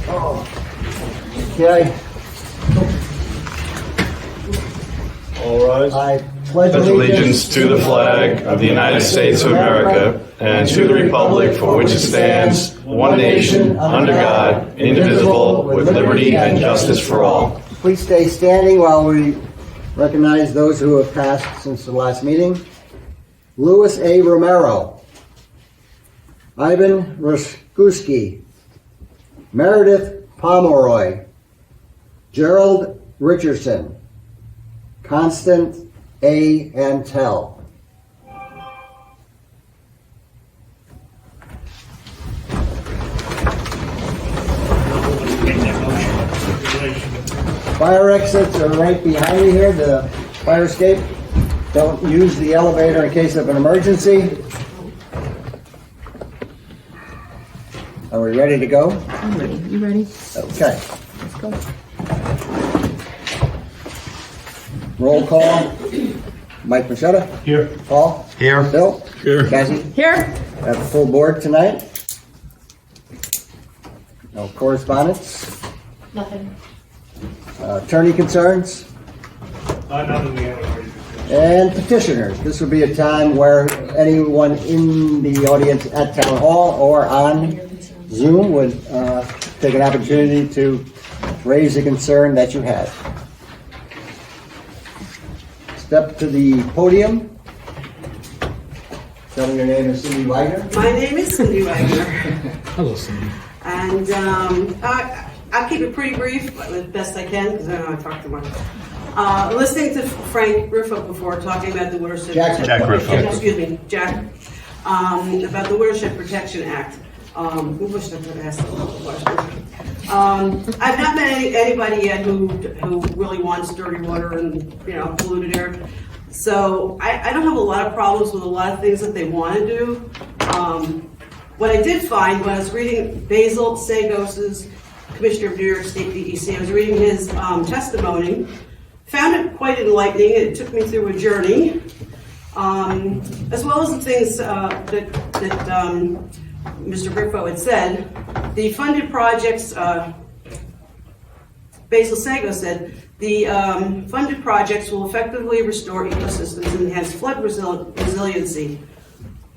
Okay. All rise. I pledge Allegiance to the flag of the United States of America and to the republic for which it stands, one nation, under God, indivisible, with liberty and justice for all. Please stay standing while we recognize those who have passed since the last meeting. Louis A. Romero, Ivan Ruskuski, Meredith Pomeroy, Gerald Richardson, Constant A. Antel. Fire exits are right behind you here, the fire escape. Don't use the elevator in case of an emergency. Are we ready to go? I'm ready. You ready? Okay. Let's go. Roll call. Mike Machetta. Here. Paul. Here. Bill. Here. Cassie. Here. Have a full board tonight. No correspondence. Nothing. Attorney concerns. Nothing we haven't already. And petitioners. This would be a time where anyone in the audience at Town Hall or on Zoom would take an opportunity to raise a concern that you have. Step to the podium. Tell me your name is Cindy Wagner. My name is Cindy Wagner. Hello, Cindy. And I'll keep it pretty brief, but as best I can, because I know I talk too much. Listening to Frank Griffo before talking about the Watershed Jack Griffo. Excuse me, Jack. About the Watershed Protection Act. I wish I could have asked a couple questions. I've not met anybody yet who really wants dirty water and polluted air. So I don't have a lot of problems with a lot of things that they want to do. What I did find when I was reading Basil Sagos's, Commissioner of New York State DEC, I was reading his testimony, found it quite enlightening. It took me through a journey, as well as the things that Mr. Griffo had said. The funded projects, Basil Sago said, the funded projects will effectively restore ecosystems and enhance flood resiliency.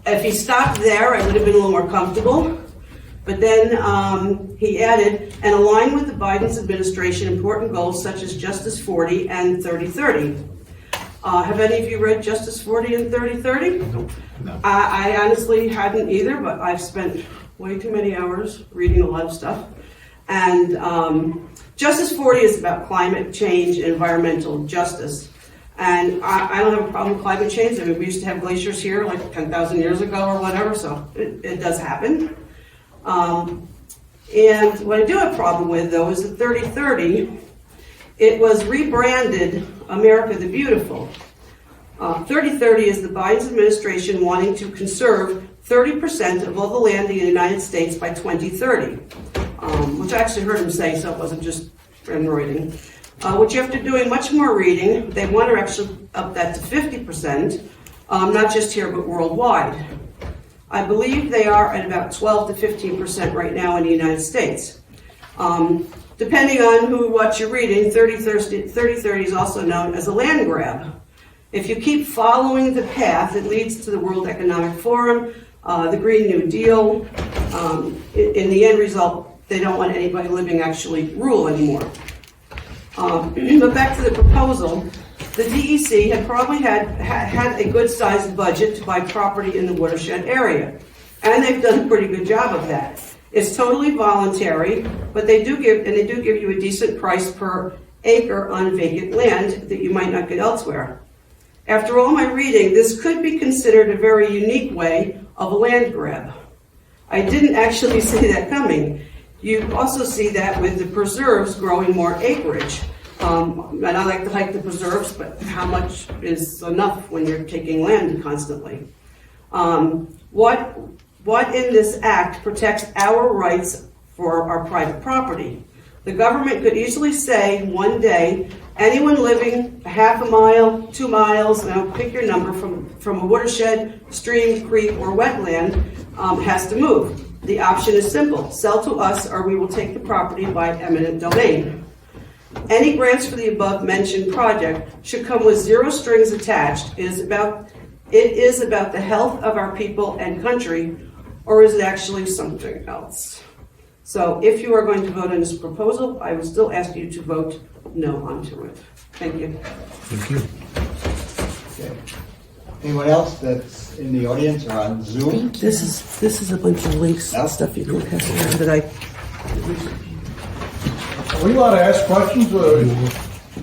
If he stopped there, I would have been a little more comfortable. But then he added, and align with the Biden's administration important goals such as Justice 40 and 3030. Have any of you read Justice 40 and 3030? Nope. No. I honestly hadn't either, but I've spent way too many hours reading a lot of stuff. And Justice 40 is about climate change and environmental justice. And I don't have a problem with climate change. I mean, we used to have glaciers here like 10,000 years ago or whatever, so it does happen. And what I do have a problem with, though, is the 3030. It was rebranded America the Beautiful. 3030 is the Biden administration wanting to conserve 30% of all the land in the United States by 2030, which I actually heard him say, so it wasn't just writing. What you have to do in much more reading, they want to actually up that to 50%, not just here but worldwide. I believe they are at about 12 to 15% right now in the United States. Depending on what you're reading, 3030 is also known as a land grab. If you keep following the path, it leads to the World Economic Forum, the Green New Deal. In the end result, they don't want anybody living actually rule anymore. But back to the proposal, the DEC had probably had a good-sized budget to buy property in the watershed area, and they've done a pretty good job of that. It's totally voluntary, but they do give you a decent price per acre on vacant land that you might not get elsewhere. After all my reading, this could be considered a very unique way of a land grab. I didn't actually see that coming. You also see that with the preserves growing more acreage. And I like to hike the preserves, but how much is enough when you're taking land constantly? What in this act protects our rights for our private property? The government could easily say one day, anyone living a half a mile, 2 miles, pick your number, from a watershed, stream, creek, or wetland, has to move. The option is simple: sell to us, or we will take the property by eminent domain. Any grants for the above mentioned project should come with zero strings attached. It is about the health of our people and country, or is it actually something else? So if you are going to vote on this proposal, I will still ask you to vote no onto it. Thank you. Thank you. Anyone else that's in the audience or on Zoom? This is a bunch of links and stuff you can pass around that I. Are we allowed to ask questions? Are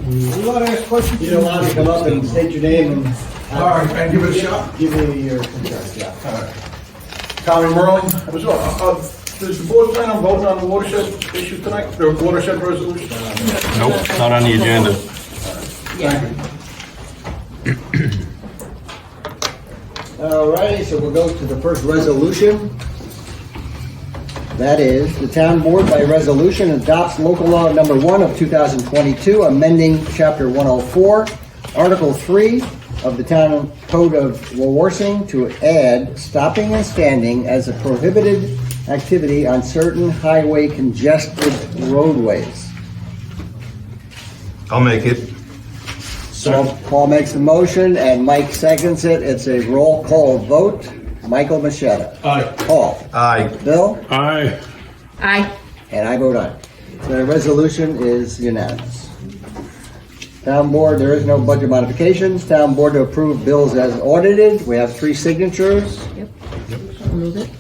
we allowed to ask questions? You're allowed to come up and state your name and All right, and give it a shot. give me your concern, yeah. Tommy Merlin. Does the board plan on voting on the watershed issue tonight? The watershed resolution? Nope, not on the agenda. Alrighty, so we'll go to the first resolution. That is, the town board by resolution adopts local law number 1 of 2022, amending chapter 104, article 3 of the town code of Wawarsing to add stopping and standing as a prohibited activity on certain highway congested roadways. I'll make it. So Paul makes the motion and Mike seconds it. It's a roll call vote. Michael Machetta. Aye. Paul. Aye. Bill. Aye. Aye. And I vote aye. The resolution is unanimous. Town board, there is no budget modifications. Town board to approve bills as audited. We have 3 signatures. I'll move it.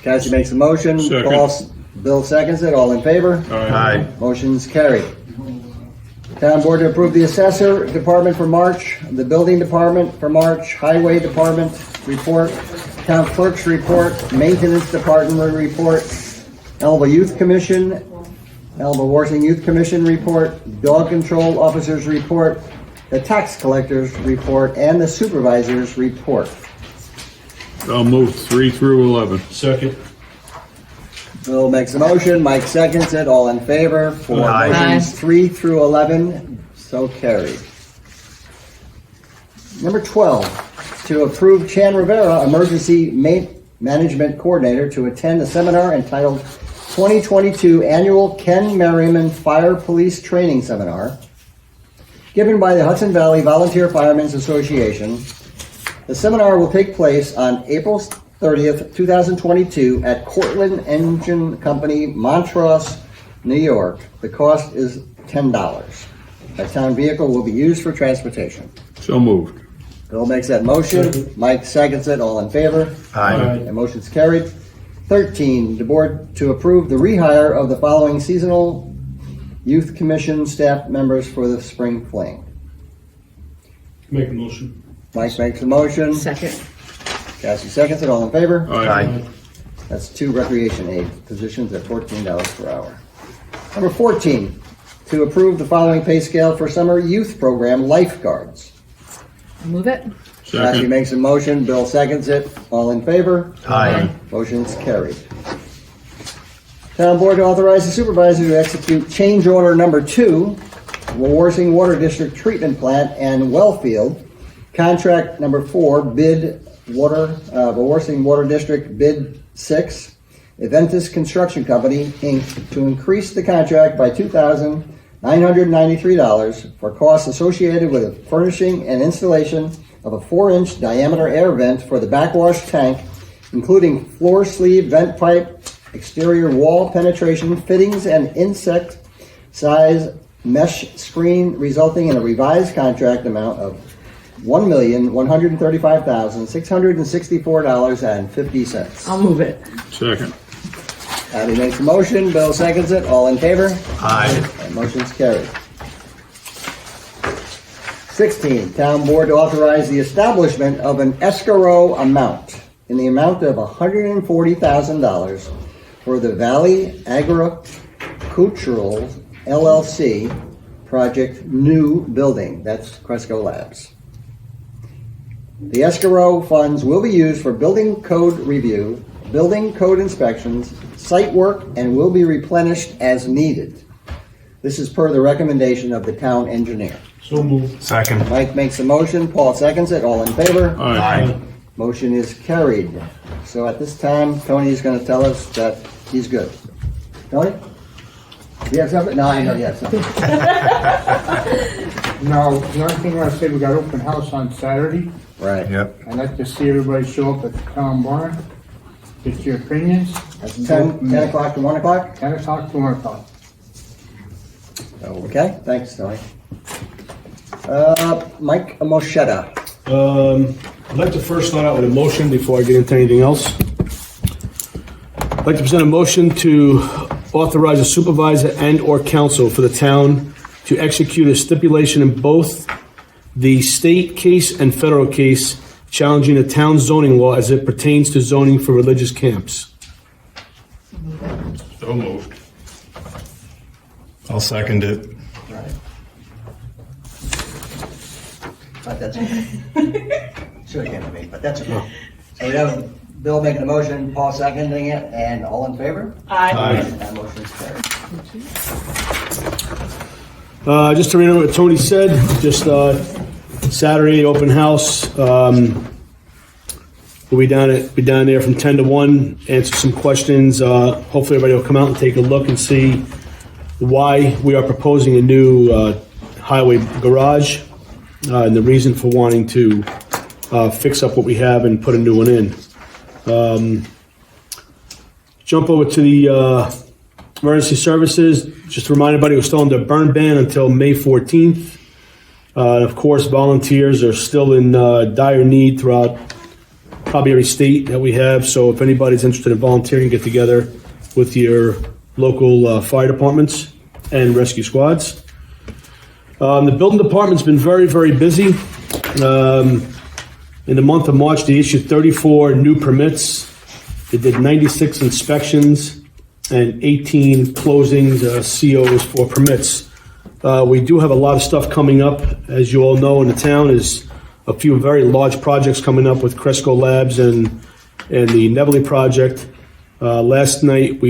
Cassie makes the motion. Second. Bill seconds it. All in favor? Aye. Motion's carried. Town board to approve the assessor department for March, the building department for March, highway department report, town clerk's report, maintenance department report, Elba Youth Commission, Elba Warsing Youth Commission report, dog control officers report, the tax collector's report, and the supervisor's report. I'll move 3 through 11. Second. Bill makes a motion, Mike seconds it, all in favor for Aye. motions 3 through 11, so carried. Number 12, to approve Chan Rivera, Emergency Management Coordinator, to attend a seminar entitled 2022 Annual Ken Merriman Fire Police Training Seminar, given by the Hudson Valley Volunteer Firemen's Association. The seminar will take place on April 30th, 2022 at Cortland Engine Company, Montrose, New York. The cost is $10. A town vehicle will be used for transportation. So moved. Bill makes that motion. Mike seconds it. All in favor? Aye. The motion's carried. 13, the board to approve the rehire of the following seasonal youth commission staff members for the spring fling. Make a motion. Mike makes the motion. Second. Cassie seconds it. All in favor? Aye. That's 2 recreation aid positions at $14 per hour. Number 14, to approve the following pay scale for summer youth program lifeguards. I'll move it. Cassie Second. makes a motion, Bill seconds it. All in favor? Aye. Motion's carried. Town board to authorize the supervisor to execute change order number 2, Wawarsing Water District Treatment Plant and Wellfield, contract number 4, bid Wawarsing Water District bid 6, Aventus Construction Company, Inc., to increase the contract by $2,993 for costs associated with the furnishing and installation of a 4-inch diameter air vent for the backwash tank, including floor sleeve vent pipe, exterior wall penetration fittings, and insect size mesh screen, resulting in a revised contract amount of $1,135,664.50. I'll move it. Second. Abby makes a motion, Bill seconds it, all in favor? Aye. And motion's carried. 16, town board to authorize the establishment of an escrow amount in the amount of $140,000 for the Valley Agricultural LLC project new building. That's Cresco Labs. The escrow funds will be used for building code review, building code inspections, site work, and will be replenished as needed. This is per the recommendation of the town engineer. So moved. Second. Mike makes a motion, Paul seconds it, all in favor? Aye. Motion is carried. So at this time, Tony is going to tell us that he's good. Tony? Do you have something? No, I know you have something. No, the only thing I want to say, we got open house on Saturday. Right. Yep. I'd like to see everybody show up at the town barn, get your opinions. That's 10 o'clock to 1 o'clock? 10 o'clock to 1 o'clock. Okay, thanks, Tony. Mike Moschetta. I'd like to first start out with a motion before I get into anything else. I'd like to present a motion to authorize a supervisor and/or counsel for the town to execute a stipulation in both the state case and federal case challenging the town's zoning law as it pertains to zoning for religious camps. So moved. I'll second it. But that's okay. Should have came to me, but that's okay. So we have Bill making a motion, Paul seconding it, and all in favor? Aye. That motion is carried. Just to reiterate what Tony said, just Saturday open house. We'll be down there from 10 to 1, answer some questions. Hopefully everybody will come out and take a look and see why we are proposing a new highway garage and the reason for wanting to fix up what we have and put a new one in. Jump over to the emergency services. Just to remind everybody, we're still under burn ban until May 14th. Of course, volunteers are still in dire need throughout probably every state that we have. So if anybody's interested in volunteering, get together with your local fire departments and rescue squads. The building department's been very, very busy. In the month of March, they issued 34 new permits. They did 96 inspections and 18 closings, COs for permits. We do have a lot of stuff coming up. As you all know, in the town is a few very large projects coming up with Cresco Labs and the Neville project. Last night,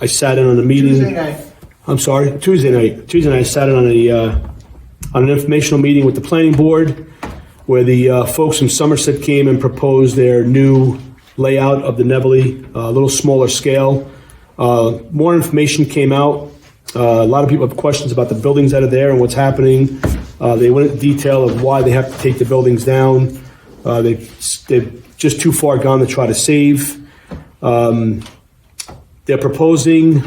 I sat in on a meeting. Tuesday night. I'm sorry, Tuesday night. Tuesday night, I sat in on an informational meeting with the planning board where the folks from Somerset came and proposed their new layout of the Neville, a little smaller scale. More information came out. A lot of people have questions about the buildings that are there and what's happening. They went into detail of why they have to take the buildings down. They've just too far gone to try to save. They're proposing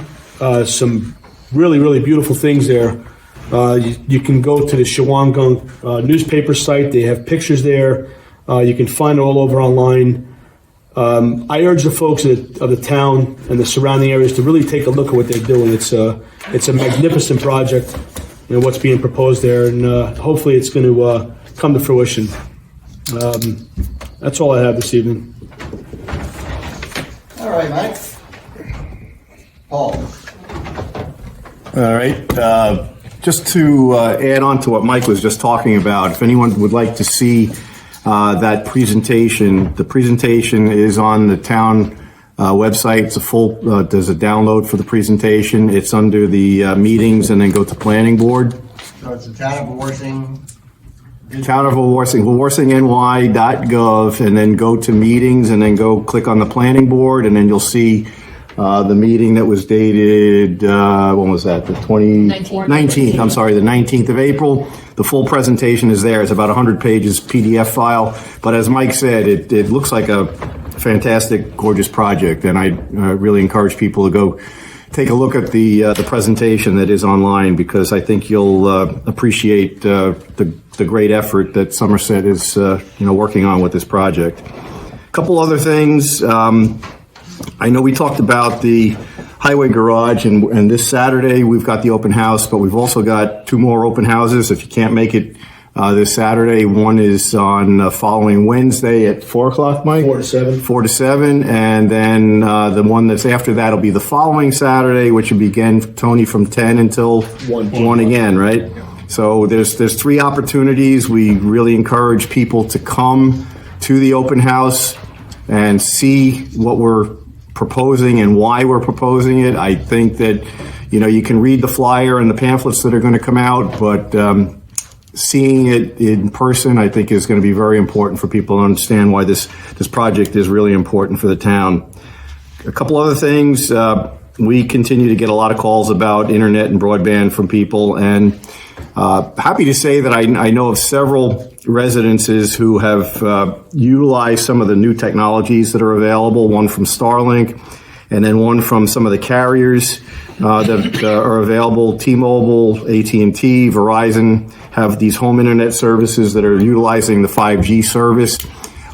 some really, really beautiful things there. You can go to the Shawangunk newspaper site. They have pictures there. You can find it all over online. I urge the folks of the town and the surrounding areas to really take a look at what they're doing. It's a magnificent project, and what's being proposed there, and hopefully it's going to come to fruition. That's all I have this evening. All right, Mike. Paul. All right. Just to add on to what Mike was just talking about, if anyone would like to see that presentation, the presentation is on the town website. It's a full, there's a download for the presentation. It's under the meetings and then go to planning board. So it's the town of Wawarsing. Town of Wawarsing, wawarsingny.gov, and then go to meetings and then go click on the planning board, and then you'll see the meeting that was dated, when was that? The 19th, I'm sorry, the 19th of April. The full presentation is there. It's about 100 pages PDF file. But as Mike said, it looks like a fantastic, gorgeous project. And I really encourage people to go take a look at the presentation that is online, because I think you'll appreciate the great effort that Somerset is working on with this project. A couple other things. I know we talked about the highway garage, and this Saturday we've got the open house, but we've also got two more open houses. If you can't make it this Saturday, one is on following Wednesday at 4 o'clock, Mike? 4 to 7. 4 to 7, and then the one that's after that will be the following Saturday, which will begin, Tony, from 10 until 1 again, right? So there's three opportunities. We really encourage people to come to the open house and see what we're proposing and why we're proposing it. I think that, you can read the flyer and the pamphlets that are going to come out, but seeing it in person, I think, is going to be very important for people to understand why this project is really important for the town. A couple other things. We continue to get a lot of calls about internet and broadband from people, and happy to say that I know of several residences who have utilized some of the new technologies that are available, one from Starlink and then one from some of the carriers that are available. T-Mobile, AT&T, Verizon have these home internet services that are utilizing the 5G service.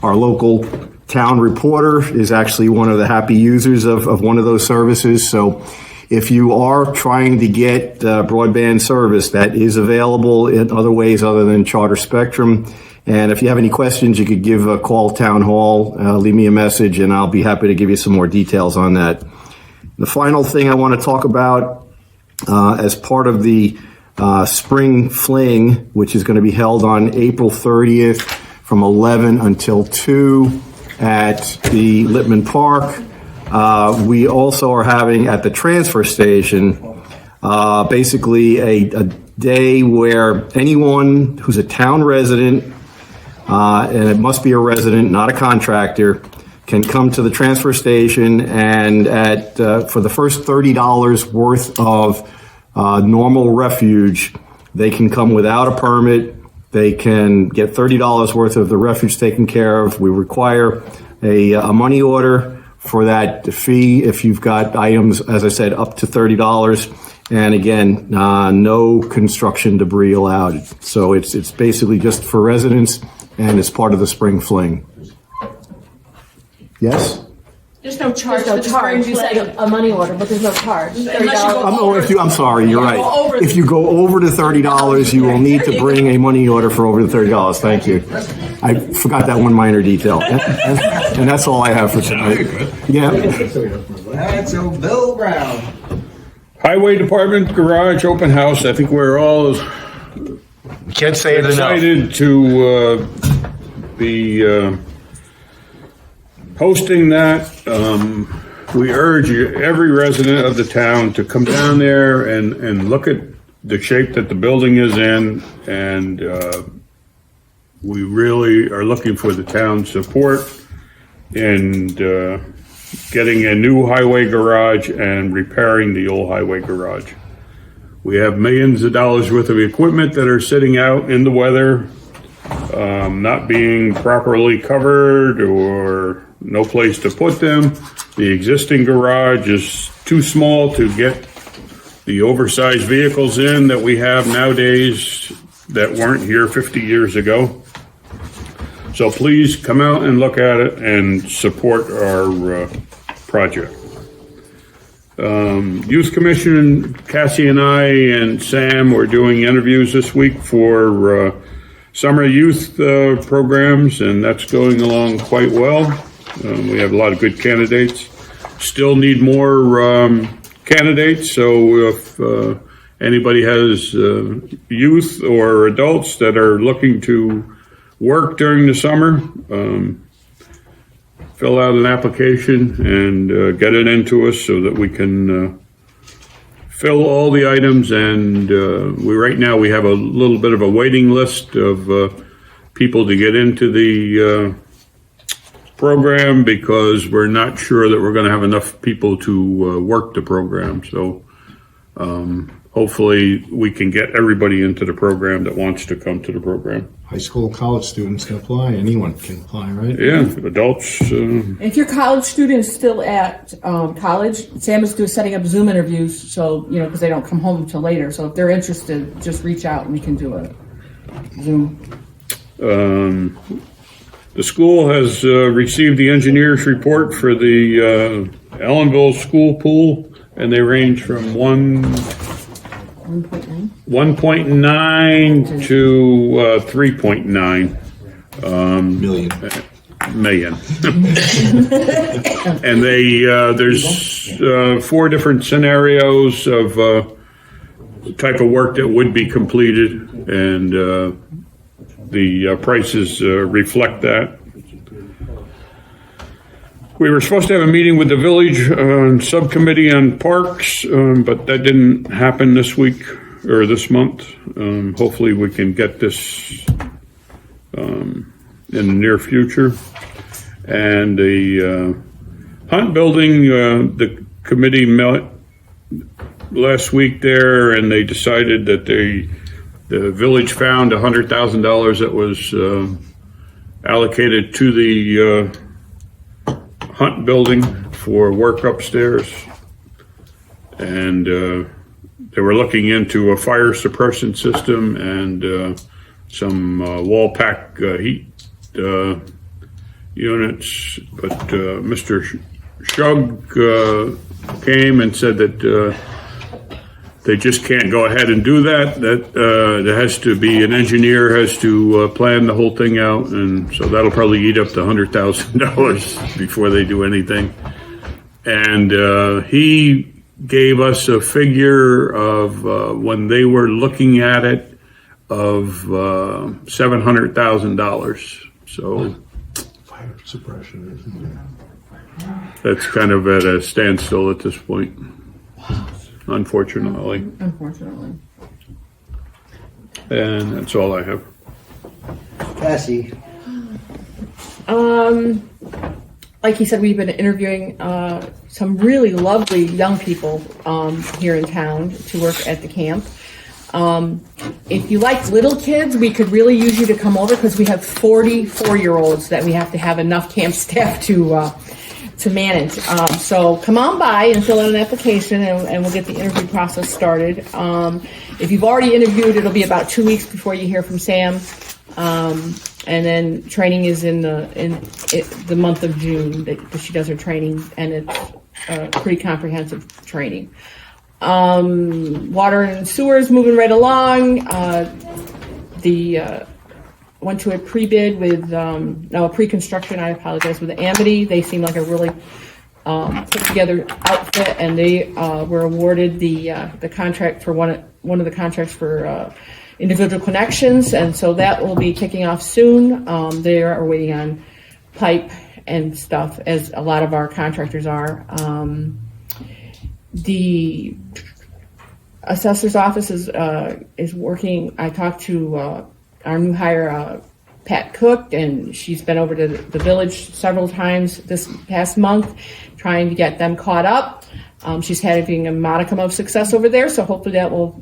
Our local town reporter is actually one of the happy users of one of those services. So if you are trying to get broadband service, that is available in other ways other than Charter Spectrum. And if you have any questions, you could give a call Town Hall, leave me a message, and I'll be happy to give you some more details on that. The final thing I want to talk about as part of the Spring Fling, which is going to be held on April 30th from 11 until 2 at the Littman Park. We also are having at the transfer station basically a day where anyone who's a town resident, and it must be a resident, not a contractor, can come to the transfer station and for the first $30 worth of normal refuge, they can come without a permit. They can get $30 worth of the refuge taken care of. We require a money order for that fee if you've got items, as I said, up to $30. And again, no construction debris allowed. So it's basically just for residents, and it's part of the Spring Fling. Yes? There's no charge. There's no charge. You said a money order, but there's no charge. I'm sorry, you're right. If you go over the $30, you will need to bring a money order for over the $30. Thank you. I forgot that one minor detail. And that's all I have for tonight. Yeah. All right, so Bill Brown. Highway Department Garage Open House. I think we're all Can't say it enough. excited to be hosting that. We urge every resident of the town to come down there and look at the shape that the building is in, and we really are looking for the town's support in getting a new highway garage and repairing the old highway garage. We have millions of dollars worth of equipment that are sitting out in the weather, not being properly covered or no place to put them. The existing garage is too small to get the oversized vehicles in that we have nowadays that weren't here 50 years ago. So please come out and look at it and support our project. Youth Commission, Cassie and I and Sam were doing interviews this week for summer youth programs, and that's going along quite well. We have a lot of good candidates. Still need more candidates, so if anybody has youth or adults that are looking to work during the summer, fill out an application and get it into us so that we can fill all the items. And right now we have a little bit of a waiting list of people to get into the program because we're not sure that we're going to have enough people to work the program. So hopefully we can get everybody into the program that wants to come to the program. High school, college students can apply. Anyone can apply, right? Yeah, adults. If your college student is still at college, Sam is setting up Zoom interviews, so, because they don't come home until later. So if they're interested, just reach out and we can do a Zoom. The school has received the engineer's report for the Ellenville school pool, and they range from 1.9 to 3.9 million. And there's 4 different scenarios of the type of work that would be completed, and the prices reflect that. We were supposed to have a meeting with the village subcommittee on parks, but that didn't happen this week or this month. Hopefully we can get this in the near future. And the Hunt building, the committee met last week there, and they decided that the village found $100,000 that was allocated to the Hunt building for work upstairs. And they were looking into a fire suppression system and some wall pack heat units. But Mr. Shug came and said that they just can't go ahead and do that. That there has to be an engineer has to plan the whole thing out, and so that'll probably eat up the $100,000 before they do anything. And he gave us a figure of when they were looking at it of $700,000. So Fire suppression, isn't it? that's kind of at a standstill at this point, unfortunately. Unfortunately. And that's all I have. Cassie, Like he said, we've been interviewing some really lovely young people here in town to work at the camp. If you like little kids, we could really use you to come over because we have 44-year-olds that we have to have enough camp staff to manage. So come on by and fill out an application, and we'll get the interview process started. If you've already interviewed, it'll be about 2 weeks before you hear from Sam. And then training is in the month of June that she does her training, and it's pretty comprehensive training. Water and sewer is moving right along. Went to a pre-bid with, a pre-construction, I apologize, with Amity. They seem like a really put together outfit, and they were awarded the contract for one of the contracts for individual connections, and so that will be kicking off soon. They are waiting on pipe and stuff, as a lot of our contractors are. The assessor's office is working. I talked to our new hire, Pat Cook, and she's been over to the village several times this past month, trying to get them caught up. She's having a modicum of success over there, so hopefully that will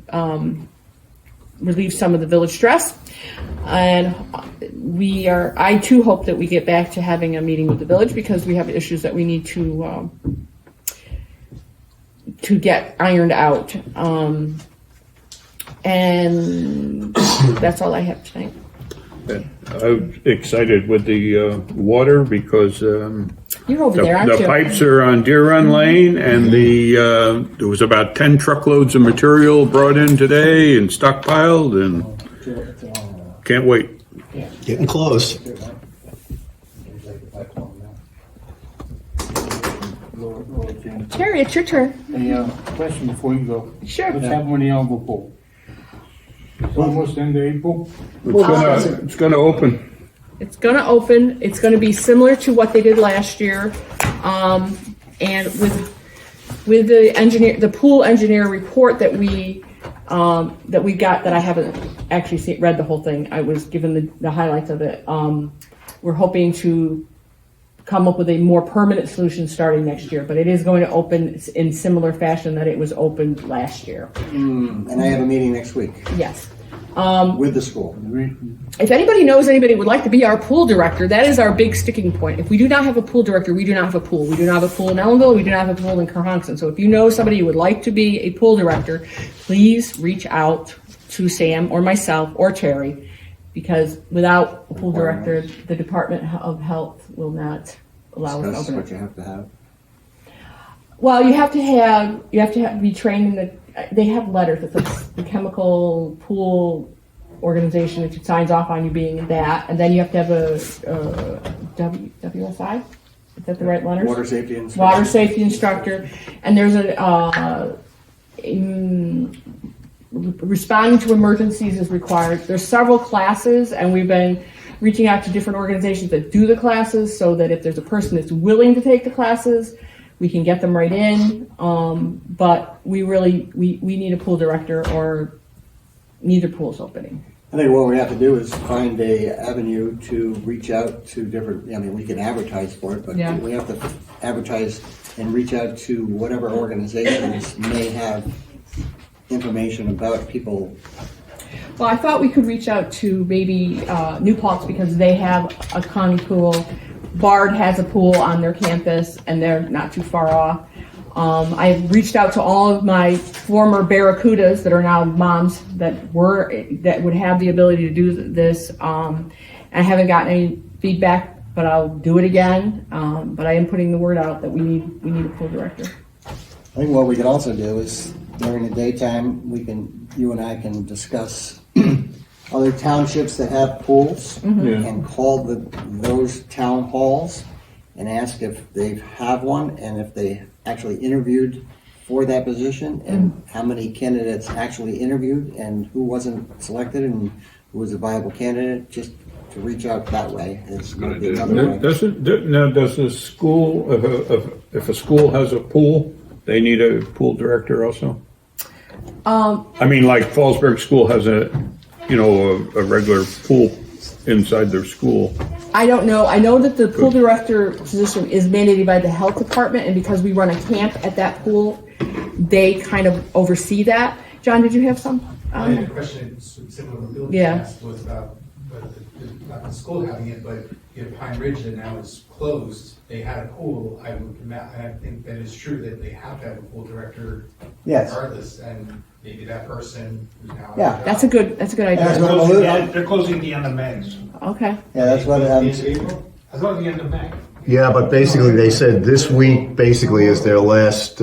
relieve some of the village stress. And I too hope that we get back to having a meeting with the village, because we have issues that we need to get ironed out. And that's all I have tonight. I'm excited with the water because You're over there, aren't the you? pipes are on Deer Run Lane, and there was about 10 truckloads of material brought in today and stockpiled, and can't wait. Getting close. Terry, it's your turn. A question before you go. Sure. What's happening with the elbow pool? It's almost end of April. It's gonna open. It's going to open. It's going to be similar to what they did last year. And with the pool engineer report that we got, that I haven't actually read the whole thing. I was given the highlights of it. We're hoping to come up with a more permanent solution starting next year, but it is going to open in similar fashion that it was opened last year. and I have a meeting next week Yes. with the school. If anybody knows anybody who would like to be our pool director, that is our big sticking point. If we do not have a pool director, we do not have a pool. We do not have a pool in Ellenville. We do not have a pool in Kerhonkson. So if you know somebody who would like to be a pool director, please reach out to Sam or myself or Terry, because without a pool director, the Department of Health will not allow us to That's open what it. you have to have. Well, you have to be trained in they have letters. It's like the chemical pool organization that signs off on you being that, and then you have to have a WSI. Is that the right letters? Water safety inspector. Water safety instructor, and there's responding to emergencies is required. There's several classes, and we've been reaching out to different organizations that do the classes so that if there's a person that's willing to take the classes, we can get them right in. But we need a pool director, or neither pool's opening. I think what we have to do is find a avenue to reach out to different, I mean, we can advertise for it, but Yeah. we have to advertise and reach out to whatever organizations may have information about people. Well, I thought we could reach out to maybe New Paltz because they have a county pool. Bard has a pool on their campus, and they're not too far off. I reached out to all of my former Barracudas that are now moms that would have the ability to do this. I haven't gotten any feedback, but I'll do it again. But I am putting the word out that we need a pool director. I think what we can also do is during the daytime, you and I can discuss other townships that have pools and call those town halls and ask if they have one and if they actually interviewed for that position and how many candidates actually interviewed and who wasn't selected and who was a viable candidate, just to reach out that way. It's going to be another way. Does a school, if a school has a pool, they need a pool director also? I mean, like Fallsburg School has a regular pool inside their school. I don't know. I know that the pool director position is mandated by the health department, and because we run a camp at that pool, they kind of oversee that. John, did you have some? I had a question similar to Bill asked was about not the school having it, but Pine Ridge that now is closed. They had a pool. I think that is true that they have to have a pool director regardless, and maybe that person who's now That's a good idea. That's what I'm alluding. they're closing at the end of May. Okay. Yeah, that's what April? I thought the end of May. Yeah, but basically they said this week basically is their last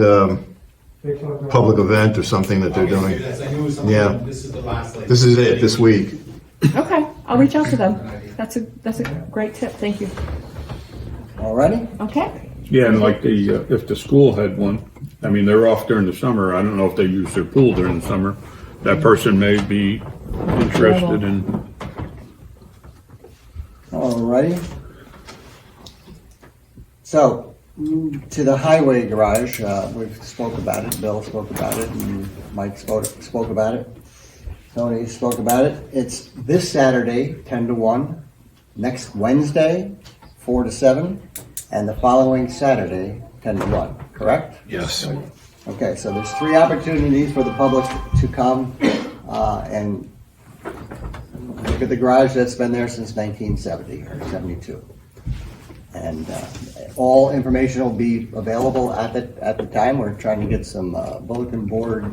public event or something that they're doing. I knew it was something. Yeah. This is the last. This is it, this week. Okay, I'll reach out to them. That's a great tip. Thank you. Alrighty? Okay. Yeah, and like if the school had one, I mean, they're off during the summer. I don't know if they use their pool during the summer. That person may be interested in. Alrighty. So, to the highway garage, we've spoke about it, Bill spoke about it, and Mike spoke about it. Tony spoke about it. It's this Saturday, 10 to 1, next Wednesday, 4 to 7, and the following Saturday, 10 to 1, correct? Yes. Okay, so there's 3 opportunities for the public to come and look at the garage that's been there since 1970 or 72. And all information will be available at the time. We're trying to get some bulletin board,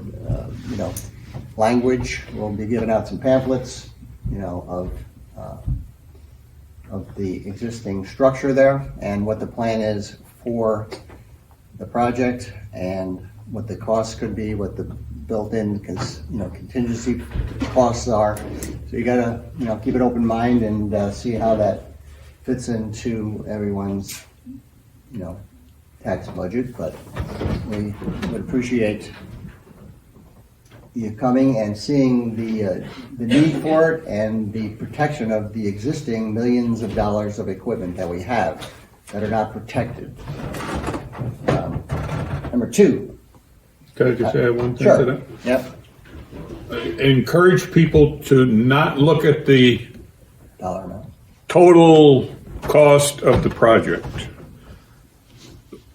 language. We'll be giving out some pamphlets, of the existing structure there and what the plan is for the project and what the costs could be, what the built-in contingency costs are. So you gotta keep an open mind and see how that fits into everyone's tax budget. But we would appreciate you coming and seeing the need for it and the protection of the existing millions of dollars of equipment that we have that are not protected. Number 2. Can I just add one thing Sure. to that? Yep. Encourage people to not look at the Dollar amount. total cost of the project.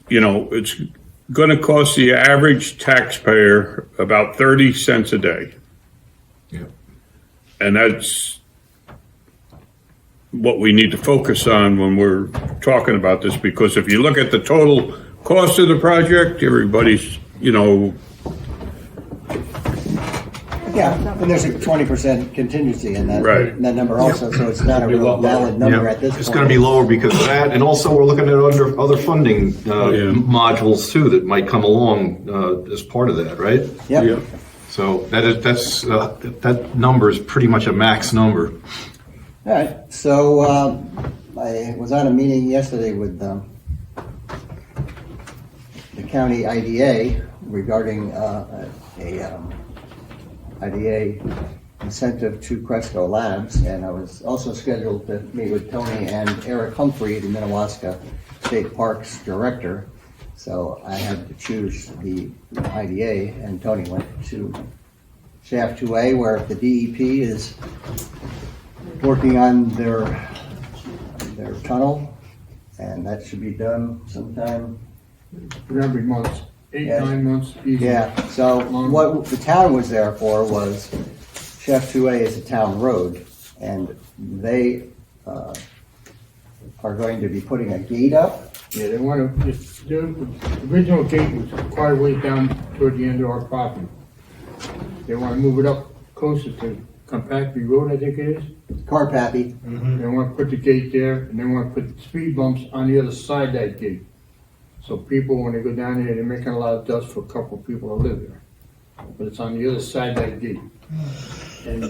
It's going to cost the average taxpayer about 30 cents a day. Yeah. And that's what we need to focus on when we're talking about this, because if you look at the total cost of the project, everybody's, Yeah, and there's a 20% contingency in that, Right. in that number also, so it's not a real valid number at this point. It's going to be lower because of that, and also we're looking at other funding modules too that might come along as part of that, right? Yep. Yeah. So that number is pretty much a max number. All right, so I was on a meeting yesterday with the county IDA regarding a IDA incentive to Cresco Labs, and I was also scheduled to meet with Tony and Eric Humphrey, the Minnewaska State Parks Director. So I had to choose the IDA, and Tony went to Shaft 2A, where the DEP is working on their tunnel, and that should be done sometime. Every month, 8, Yeah. 9 months, easy. Yeah, so what the town was there for was, Chef 2A is a town road, and they are going to be putting a gate up. Yeah, they wanna, the original gate was quite a way down toward the end of our property. They wanna move it up closer to Compactly Road, I think it is. Carpathie, They wanna put the gate there, and they wanna put speed bumps on the other side of that gate. So people, when they go down there, they're making a lot of dust for a couple of people that live there. But it's on the other side of that gate. And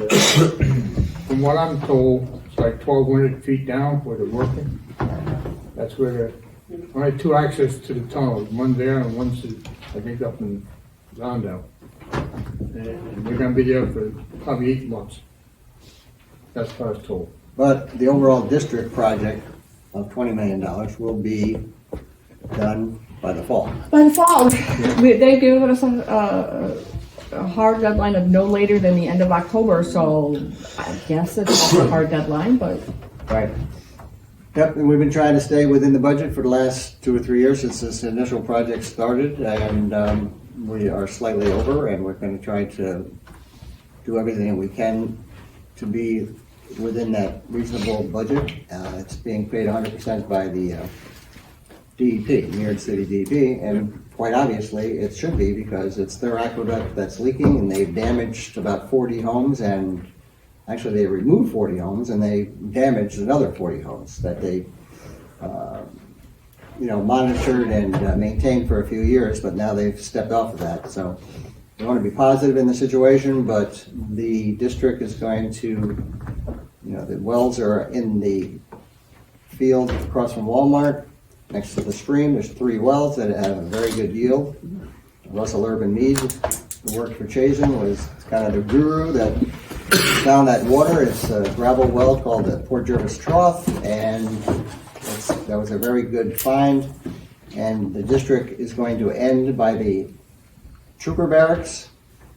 from what I'm told, it's like 1,200 feet down where they're working. That's where they're, only 2 access to the tunnel, one there and one's, I think, up in Roundout. And they're gonna be there for probably 8 months. That's what I was told. but the overall district project of $20 million will be done by the fall. By the fall, they've given us a hard deadline of no later than the end of October, so I guess it's not a hard deadline, but Right. Yep, and we've been trying to stay within the budget for the last 2 or 3 years since this initial project started, and we are slightly over, and we're going to try to do everything that we can to be within that reasonable budget. It's being paid 100% by the DEP, New York City DEP, and quite obviously it should be because it's their aqueduct that's leaking, and they've damaged about 40 homes, and actually they removed 40 homes and they damaged another 40 homes that they monitored and maintained for a few years, but now they've stepped off of that. So we want to be positive in the situation, but the district is going to, the wells are in the field across from Walmart, next to the stream. There's 3 wells that have a very good yield. Russell Urban Mead, who worked for Chazen, was kind of the guru that found that water. It's a gravel well called the Port Jervis Trough, and that was a very good find. And the district is going to end by the trooper barracks.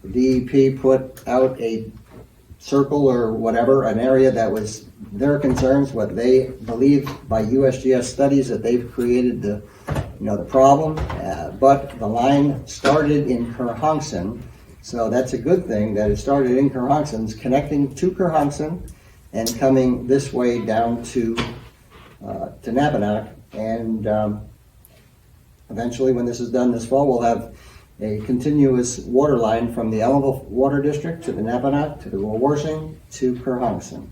The DEP put out a circle or whatever, an area that was their concerns, what they believe by USGS studies that they've created the problem. But the line started in Kerhonkson, so that's a good thing that it started in Kerhonkson, it's connecting to Kerhonkson and coming this way down to Napanock. And eventually, when this is done this fall, we'll have a continuous water line from the Ellenville Water District to the Napanock to the Wawarsing to Kerhonkson.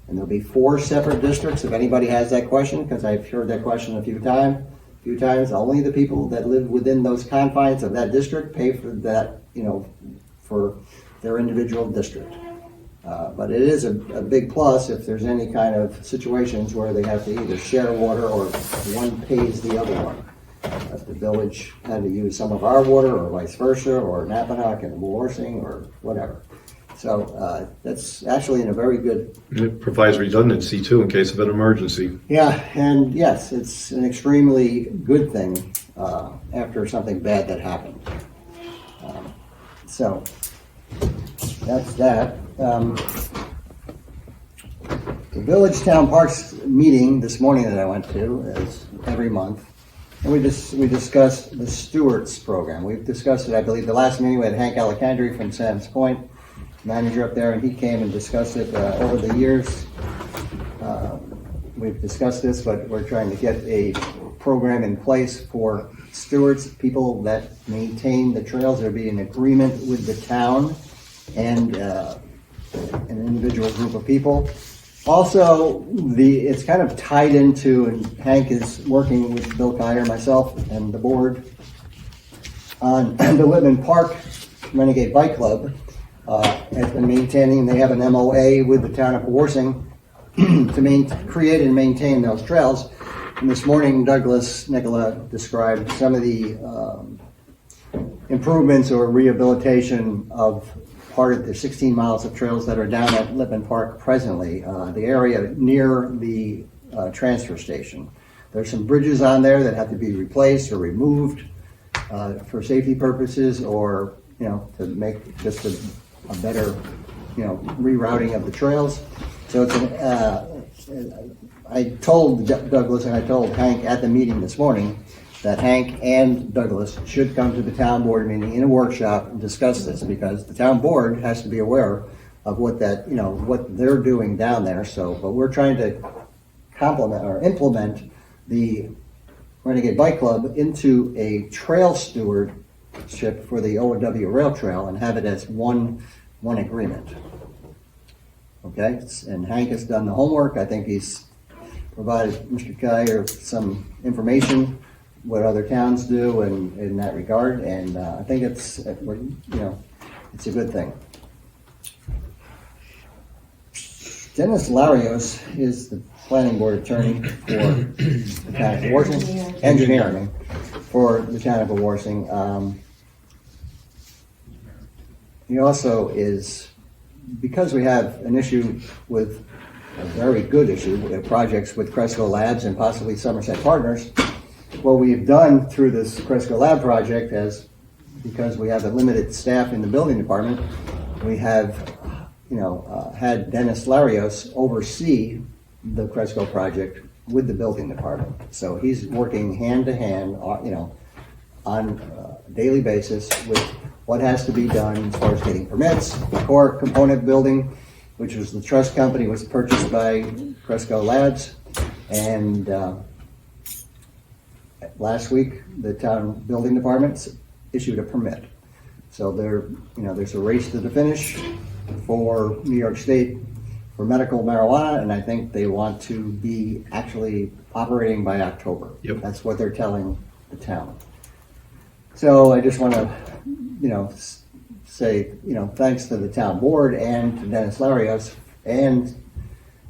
And there'll be 4 separate districts, if anybody has that question, because I've heard that question a few times. Only the people that live within those confines of that district pay for that, for their individual district. But it is a big plus if there's any kind of situations where they have to either share water or one pays the other one. If the village had to use some of our water or vice versa, or Napanock and Wawarsing or whatever. So that's actually in a very good... It provides redundancy too in case of an emergency. Yeah, and yes, it's an extremely good thing after something bad that happened. So that's that. The Village Town Parks meeting this morning that I went to is every month. And we discussed the Stewards program. We've discussed it, I believe, the last meeting we had Hank Alejandri from Sam's Point, manager up there, and he came and discussed it over the years. We've discussed this, but we're trying to get a program in place for stewards, people that maintain the trails. There'll be an agreement with the town and an individual group of people. Also, it's kind of tied into, and Hank is working with Bill Kyer, myself, and the board on the Whitman Park Renegade Bike Club. Has been maintaining, they have an MOA with the town of Wawarsing to create and maintain those trails. And this morning, Douglas Nicola described some of the improvements or rehabilitation of part of the 16 miles of trails that are down at Lippman Park presently, the area near the transfer station. There's some bridges on there that have to be replaced or removed for safety purposes, or, to make just a better, rerouting of the trails. So I told Douglas and I told Hank at the meeting this morning that Hank and Douglas should come to the town board meeting in a workshop and discuss this, because the town board has to be aware of what they're doing down there. So, but we're trying to complement or implement the Renegade Bike Club into a trail stewardship for the O&W Rail Trail and have it as one agreement. Okay, and Hank has done the homework. I think he's provided Mr. Kyer some information, what other towns do in that regard, and I think it's a good thing. Dennis Larios is the planning board attorney for the town of Wawarsing, engineering for the town of Wawarsing. He also is, because we have an issue with, a very good issue, with projects with Cresco Labs and possibly Somerset Partners. What we've done through this Cresco Lab project is, because we have a limited staff in the building department, we have, had Dennis Larios oversee the Cresco project with the building department. So he's working hand to hand, on a daily basis with what has to be done as far as getting permits. The core component building, which was the trust company, was purchased by Cresco Labs, and last week the town building department issued a permit. So there's a race to the finish for New York State for medical marijuana, and I think they want to be actually operating by October. Yep. That's what they're telling the town. So I just want to, say, thanks to the town board and to Dennis Larios and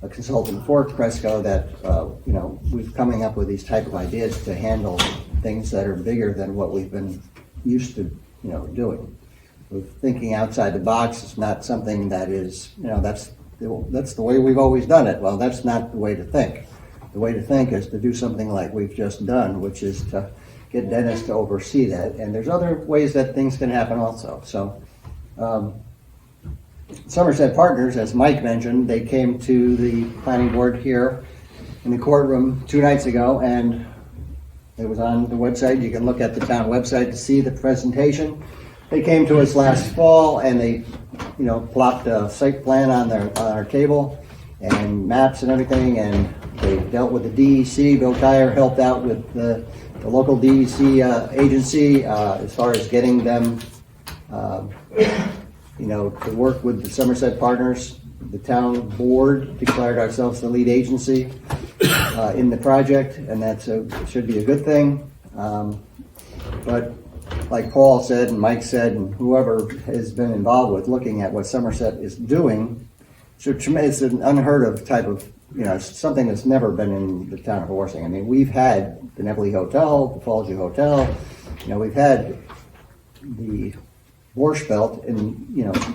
a consultant for Cresco that, we're coming up with these type of ideas to handle things that are bigger than what we've been used to, doing. With thinking outside the box is not something that is, that's the way we've always done it. Well, that's not the way to think. The way to think is to do something like we've just done, which is to get Dennis to oversee that. And there's other ways that things can happen also. So, Somerset Partners, as Mike mentioned, they came to the planning board here in the courtroom 2 nights ago, and it was on the website. You can look at the town website to see the presentation. They came to us last fall, and they, plopped a site plan on our table and maps and everything, and they dealt with the DEC. Bill Kyer helped out with the local DEC agency as far as getting them, to work with the Somerset Partners. The town board declared ourselves the lead agency in the project, and that should be a good thing. But like Paul said and Mike said and whoever has been involved with looking at what Somerset is doing, it's an unheard of type of, something that's never been in the town of Wawarsing. I mean, we've had the Neville Hotel, the Fallsview Hotel, we've had the Borscht Belt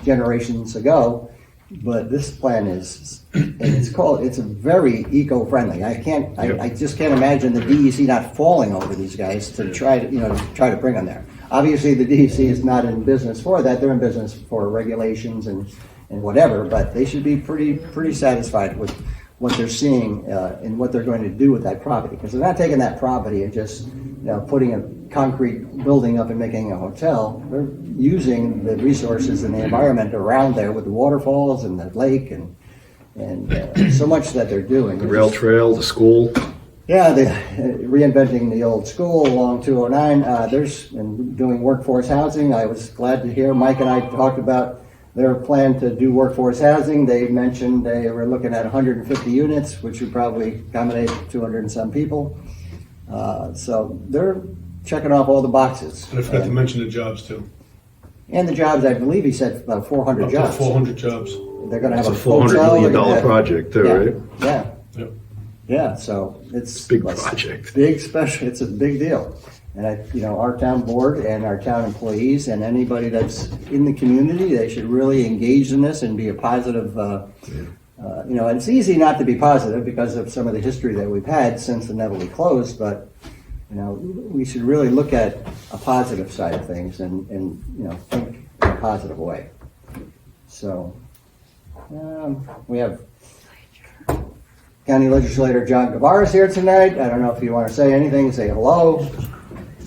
generations ago, but this plan is, and it's a very eco-friendly. I just can't imagine the DEC not falling over these guys to try to bring them there. Obviously, the DEC is not in business for that. They're in business for regulations and whatever, but they should be pretty satisfied with what they're seeing and what they're going to do with that property, because they're not taking that property and just putting a concrete building up and making a hotel. They're using the resources and the environment around there with the waterfalls and the lake and so much that they're doing. The rail trail, the school. Yeah, reinventing the old school along 209. And doing workforce housing. I was glad to hear Mike and I talked about their plan to do workforce housing. They mentioned they were looking at 150 units, which would probably accommodate 200 and some people. So they're checking off all the boxes. And I forgot to mention the jobs too. And the jobs, I believe he said about 400 Up to jobs. 400 jobs. They're going to have It's a a $400 hotel, million they're gonna have- project too, right? Yeah. Yep. Yeah, so it's Big project. big, special. It's a big deal. And our town board and our town employees and anybody that's in the community, they should really engage in this and be a positive, it's easy not to be positive because of some of the history that we've had since the Neville closed, but, we should really look at a positive side of things and think in a positive way. So, we have County Legislator John Wawarsing here tonight. I don't know if you want to say anything, say hello.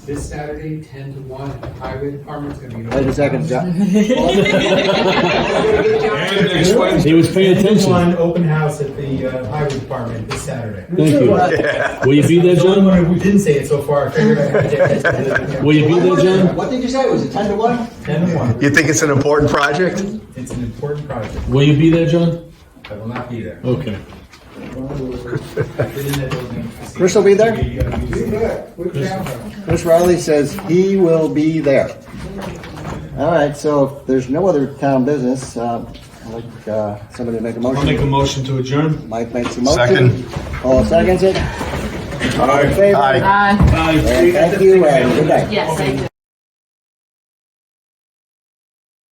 This Saturday, 10 to 1, at the Highway Department's gonna be. Wait a second, John. He was paying attention. 10 to 1 open house at the Highway Department this Saturday. Thank you. Will you be there, The only John? one who didn't say it so far, I figured I'd get that. Will you be there, John? What did you say? Was it 10 to 1? 10 to 1. You think it's an important project? It's an important project. Will you be there, John? I will not be there. Okay. I've been in that building. Chris will be there? there? Chris Riley says he will be there. All right, so if there's no other town business, I'd like somebody to make a motion. I'll make a motion to adjourn. Mike makes a motion. Second. Paul seconds it. All in favor? Aye. Aye. Aye. And thank you and good night. Yes, I do.